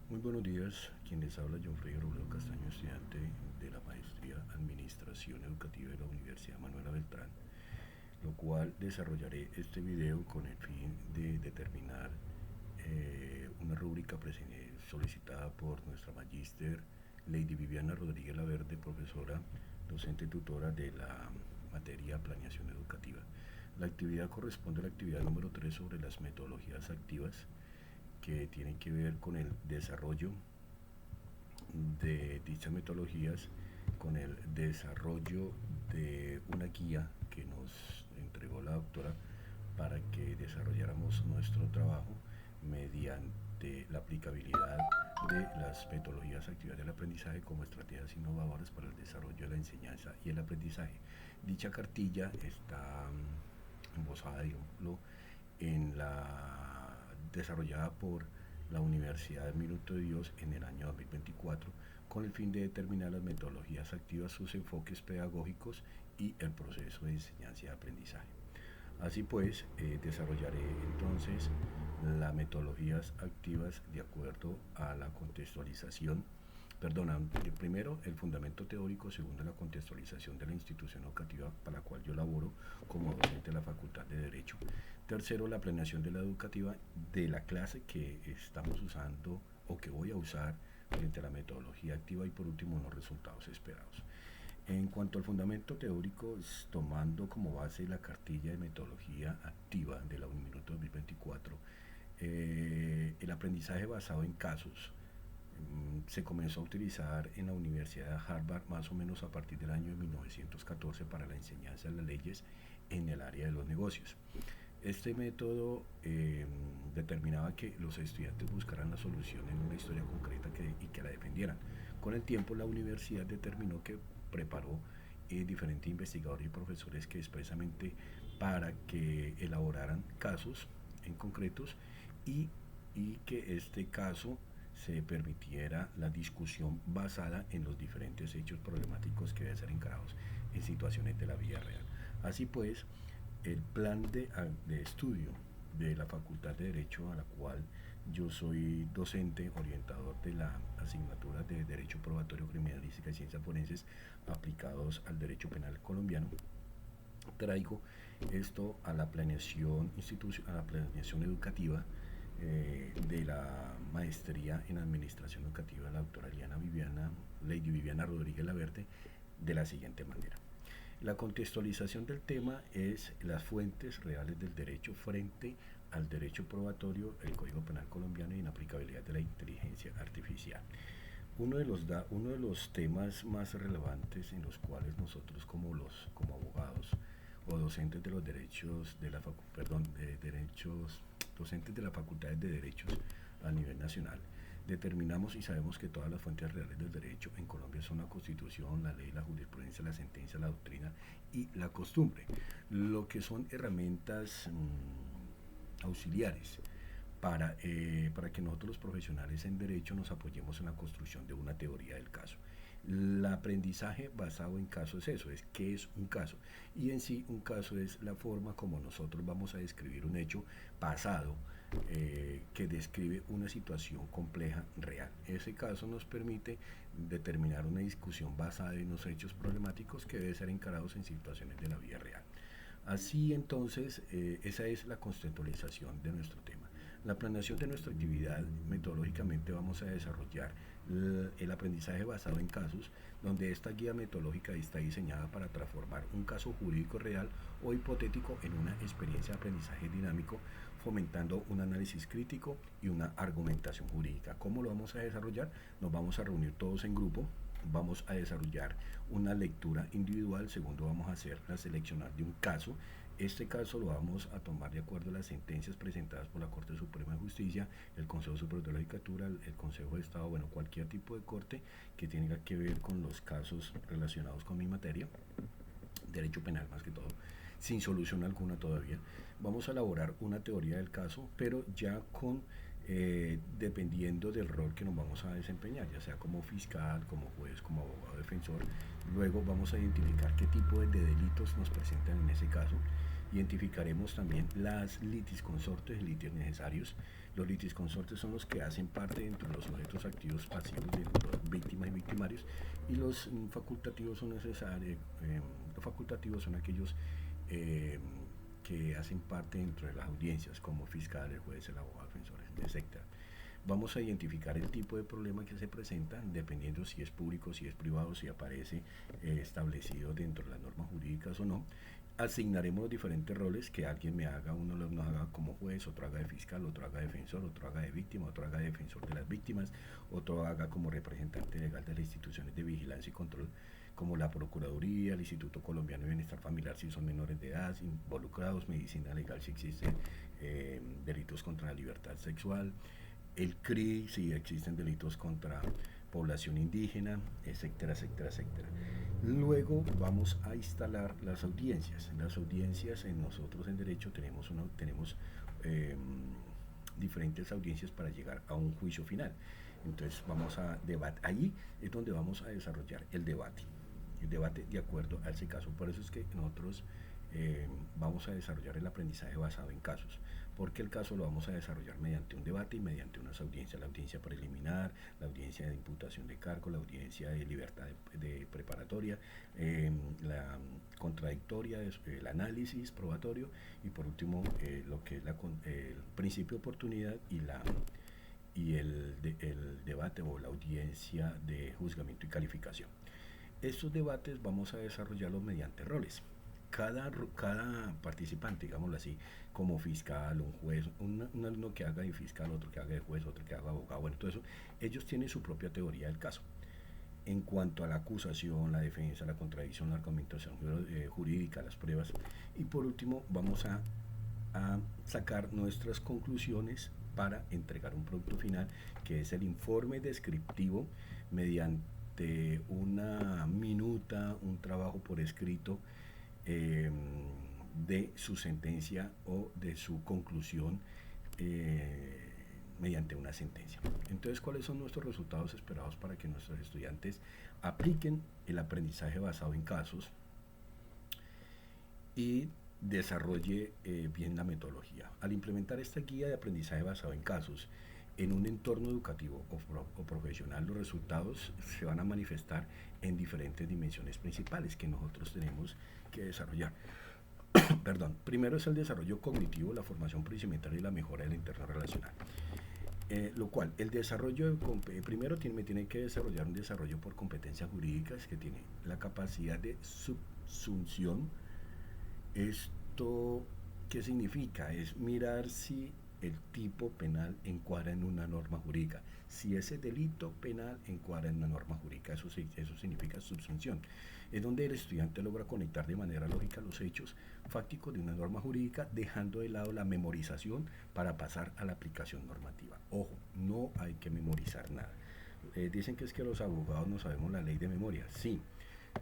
Muy buenos días, quien les habla John Freddy Robledo Castaño, estudiante de la Maestría Administración Educativa de la Universidad Manuela Beltrán, lo cual desarrollaré este video con el fin de determinar una rúbrica solicitada por nuestra magíster Lady Viviana Rodríguez Laverde, profesora, docente y tutora de la materia Planeación Educativa. La actividad corresponde a la actividad número 3 sobre las metodologías activas, que tienen que ver con el desarrollo de dichas metodologías, con el desarrollo de una guía que nos entregó la doctora para que desarrolláramos nuestro trabajo mediante la aplicabilidad de las metodologías activas del aprendizaje como estrategias innovadoras para el desarrollo de la enseñanza y el aprendizaje. Dicha cartilla está embosada, digámoslo, en la desarrollada por la Universidad del Minuto de Dios en el año 2024 con el fin de determinar las metodologías activas, sus enfoques pedagógicos y el proceso de enseñanza y aprendizaje. Así pues, desarrollaré entonces las metodologías activas de acuerdo a la contextualización. Perdona, primero el fundamento teórico, segundo la contextualización de la institución educativa para la cual yo laboro como docente de la Facultad de Derecho. Tercero, la planeación de la educativa de la clase que estamos usando o que voy a usar frente a la metodología activa, y por último los resultados esperados. En cuanto al fundamento teórico, tomando como base la cartilla de metodología activa de la UNIMINUTO 2024, el aprendizaje basado en casos se comenzó a utilizar en la Universidad de Harvard más o menos a partir del año de 1914 para la enseñanza de las leyes en el área de los negocios. Este método determinaba que los estudiantes buscaran la solución en una historia concreta y que la defendieran. Con el tiempo, la universidad determinó que preparó diferentes investigadores y profesores que expresamente para que elaboraran casos en concretos y, y que este caso se permitiera la discusión basada en los diferentes hechos problemáticos que deben ser encarados en situaciones de la vida real. Así pues, el plan de estudio de la Facultad de Derecho, a la cual yo soy docente, orientador de la asignatura de Derecho Probatorio, Criminalística y Ciencias Forenses aplicados al derecho penal colombiano, traigo esto a la planeación a la planeación educativa de la maestría en administración educativa de la doctora Lady Viviana Rodríguez Laverde, de la siguiente manera. La contextualización del tema es las fuentes reales del derecho frente al derecho probatorio, el Código Penal colombiano y la aplicabilidad de la inteligencia artificial. Uno de los temas más relevantes en los cuales nosotros como abogados o docentes de los derechos de la docentes de las facultades de derechos a nivel nacional, determinamos y sabemos que todas las fuentes reales del derecho en Colombia son la Constitución, la ley, la jurisprudencia, la sentencia, la doctrina y la costumbre, lo que son herramientas auxiliares para que nosotros los profesionales en derecho nos apoyemos en la construcción de una teoría del caso. El aprendizaje basado en casos es eso, es qué es un caso. Y en sí un caso es la forma como nosotros vamos a describir un hecho pasado que describe una situación compleja real. Ese caso nos permite determinar una discusión basada en los hechos problemáticos que deben ser encarados en situaciones de la vida real. Así entonces, esa es la conceptualización de nuestro tema. La planeación de nuestra actividad, metodológicamente vamos a desarrollar el aprendizaje basado en casos, donde esta guía metodológica está diseñada para transformar un caso jurídico real o hipotético en una experiencia de aprendizaje dinámico, fomentando un análisis crítico y una argumentación jurídica. ¿Cómo lo vamos a desarrollar? Nos vamos a reunir todos en grupo, vamos a desarrollar una lectura individual. Segundo, vamos a hacer la seleccionar de un caso. Este caso lo vamos a tomar de acuerdo a las sentencias presentadas por la Corte Suprema de Justicia, el Consejo Superior de la Judicatura, el Consejo de Estado, bueno, cualquier tipo de corte que tenga que ver con los casos relacionados con mi materia, derecho penal más que todo, sin solución alguna todavía. Vamos a elaborar una teoría del caso, pero ya con dependiendo del rol que nos vamos a desempeñar, ya sea como fiscal, como juez, como abogado defensor. Luego vamos a identificar qué tipo de delitos nos presentan en ese caso, Identificaremos también las litis consortes y litis necesarios. Los litis consortes son los que hacen parte dentro de los sujetos activos pasivos de los víctimas y victimarios, y los facultativos son necesarios. Los facultativos son aquellos eh, que hacen parte dentro de las audiencias, como fiscal, el juez, el abogado, defensores, etc. Vamos a identificar el tipo de problema que se presenta, dependiendo si es público, si es privado, si aparece establecido dentro de las normas jurídicas o no. Asignaremos los diferentes roles, que alguien me haga, uno nos haga como juez, otro haga de fiscal, otro haga de defensor, otro haga de víctima, otro haga de defensor de las víctimas, otro haga como representante legal de las instituciones de vigilancia y control, como la Procuraduría, el Instituto Colombiano de Bienestar Familiar si son menores de edad involucrados, medicina legal si existen delitos contra la libertad sexual, el CRI si existen delitos contra población indígena, etcétera, etcétera, etcétera. Luego vamos a instalar las audiencias. Las audiencias, en nosotros en derecho tenemos diferentes audiencias para llegar a un juicio final. Entonces vamos a debatir. Ahí es donde vamos a desarrollar el debate. El debate de acuerdo a ese caso. Por eso es que nosotros vamos a desarrollar el aprendizaje basado en casos, porque el caso lo vamos a desarrollar mediante un debate y mediante unas audiencias, la audiencia preliminar, la audiencia de imputación de cargo, la audiencia de libertad de preparatoria, la contradictoria, el análisis probatorio, y por último lo que es el principio de oportunidad y el debate o la audiencia de juzgamiento y calificación. Estos debates vamos a desarrollarlos mediante roles. Cada participante, digámoslo así, como fiscal, un juez, un alumno que haga de fiscal, otro que haga de juez, otro que haga de abogado, bueno, todo eso, ellos tienen su propia teoría del caso. En cuanto a la acusación, la defensa, la contradicción, la argumentación jurídica, las pruebas, y por último vamos a sacar nuestras conclusiones para entregar un producto final, que es el informe descriptivo mediante una minuta, un trabajo por escrito de su sentencia o de su conclusión mediante una sentencia. Entonces, ¿cuáles son nuestros resultados esperados para que nuestros estudiantes apliquen el aprendizaje basado en casos y desarrolle bien la metodología? Al implementar esta guía de aprendizaje basado en casos en un entorno educativo o profesional, los resultados se van a manifestar en diferentes dimensiones principales que nosotros tenemos que desarrollar. Perdón, primero es el desarrollo cognitivo, la formación procedimental y la mejora del entorno relacional. Lo cual, el desarrollo, primero me tiene que desarrollar un desarrollo por competencias jurídicas, que tiene la capacidad de subsunción. Esto, ¿qué significa? Es mirar si el tipo penal encuadra en una norma jurídica, si ese delito penal encuadra en una norma jurídica. Eso significa subsunción. Es donde el estudiante logra conectar de manera lógica los hechos fácticos de una norma jurídica, dejando de lado la memorización para pasar a la aplicación normativa. Ojo, no hay que memorizar nada. Dicen que es que los abogados no sabemos la ley de memoria. Sí,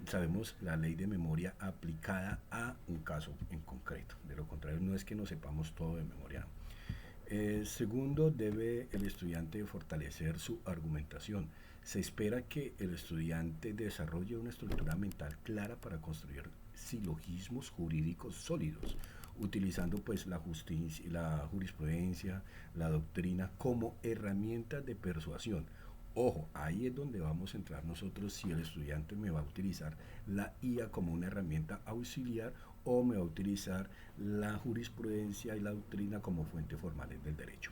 sabemos la ley de memoria aplicada a un caso en concreto. De lo contrario, no es que no sepamos todo de memoria, no. Segundo, debe el estudiante fortalecer su argumentación. Se espera que el estudiante desarrolle una estructura mental clara para construir silogismos jurídicos sólidos, utilizando pues la jurisprudencia, la doctrina como herramientas de persuasión. Ojo, ahí es donde vamos a entrar nosotros, si el estudiante me va a utilizar la IA como una herramienta auxiliar o me va a utilizar la jurisprudencia y la doctrina como fuentes formales del derecho.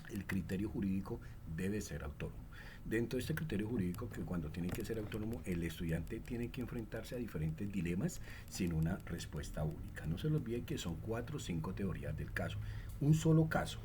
El criterio jurídico debe ser autónomo. Dentro de este criterio jurídico, que cuando tiene que ser autónomo, el estudiante tiene que enfrentarse a diferentes dilemas sin una respuesta única. No se les olvide que son 4 o 5 teorías del caso. Un solo caso,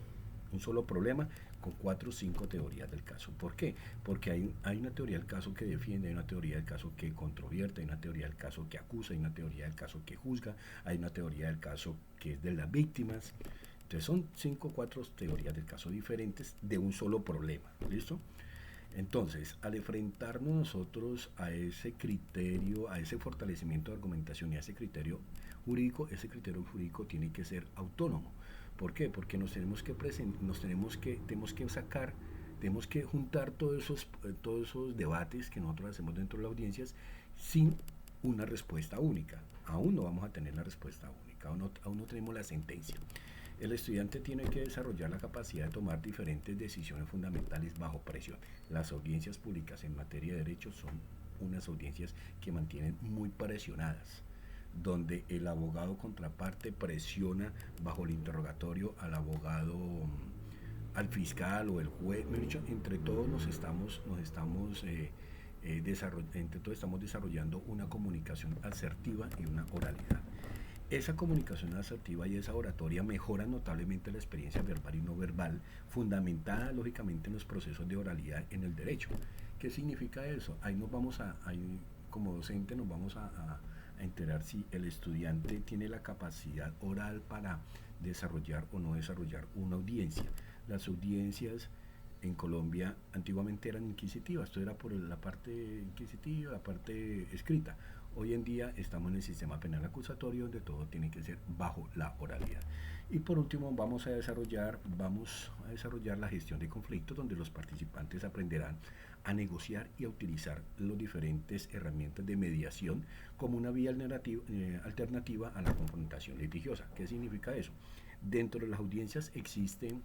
un solo problema con 4 o 5 teorías del caso. ¿Por qué? Porque hay una teoría del caso que defiende, hay una teoría del caso que controvierte, hay una teoría del caso que acusa, hay una teoría del caso que juzga, hay una teoría del caso que es de las víctimas. Entonces son 5 o 4 teorías del caso diferentes de un solo problema. ¿Listo? Entonces, al enfrentarnos nosotros a ese criterio, a ese fortalecimiento de argumentación y a ese criterio jurídico tiene que ser autónomo. ¿Por qué? Porque tenemos que juntar todos esos debates que nosotros hacemos dentro de las audiencias sin una respuesta única. Aún no vamos a tener la respuesta única. práctica, aún no tenemos la sentencia. El estudiante tiene que desarrollar la capacidad de tomar diferentes decisiones fundamentales bajo presión. Las audiencias públicas en materia de derechos son unas audiencias que mantienen muy presionadas, donde el abogado contraparte presiona bajo el interrogatorio al abogado, al fiscal o el juez. Me he dicho, entre todos entre todos estamos desarrollando una comunicación asertiva y una oralidad. Esa comunicación asertiva y esa oratoria mejoran notablemente la experiencia verbal y no verbal, fundamentada lógicamente en los procesos de oralidad en el derecho. ¿Qué significa eso? Ahí como docente nos vamos a enterar si el estudiante tiene la capacidad oral para desarrollar o no desarrollar una audiencia. Las audiencias en Colombia antiguamente eran inquisitivas, esto era por la parte inquisitiva, la parte escrita. Hoy en día estamos en el sistema penal acusatorio donde todo tiene que ser bajo la oralidad. Y por último vamos a desarrollar la gestión de conflictos, donde los participantes aprenderán a negociar y a utilizar las diferentes herramientas de mediación como una vía alternativa a la confrontación litigiosa. ¿Qué significa eso? Dentro de las audiencias existe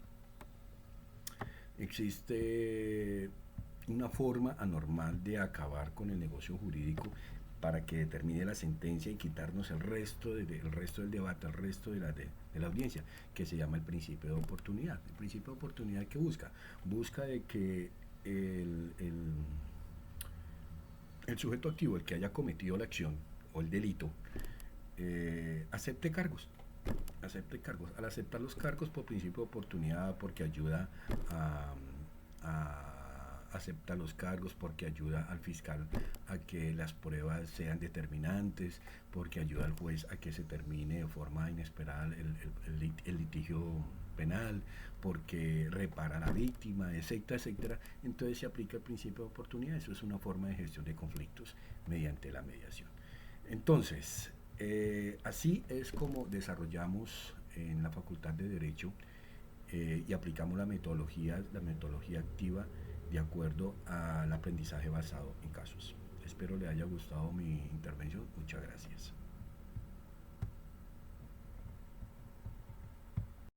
una forma anormal de acabar con el negocio jurídico para que determine la sentencia y quitarnos el resto del debate, el resto de la audiencia, que se llama el principio de oportunidad. El principio de oportunidad que busca de que el sujeto activo, el que haya cometido la acción o el delito, acepte cargos. Al aceptar los cargos por principio de oportunidad, porque ayuda a acepta los cargos, porque ayuda al fiscal a que las pruebas sean determinantes, porque ayuda al juez a que se termine de forma inesperada el litigio penal, porque repara a la víctima, etcétera, etcétera. Entonces se aplica el principio de oportunidad. Eso es una forma de gestión de conflictos mediante la mediación. Entonces, así es como desarrollamos en la Facultad de Derecho y aplicamos la metodología activa de acuerdo al aprendizaje basado en casos. Espero le haya gustado mi intervención. Muchas gracias.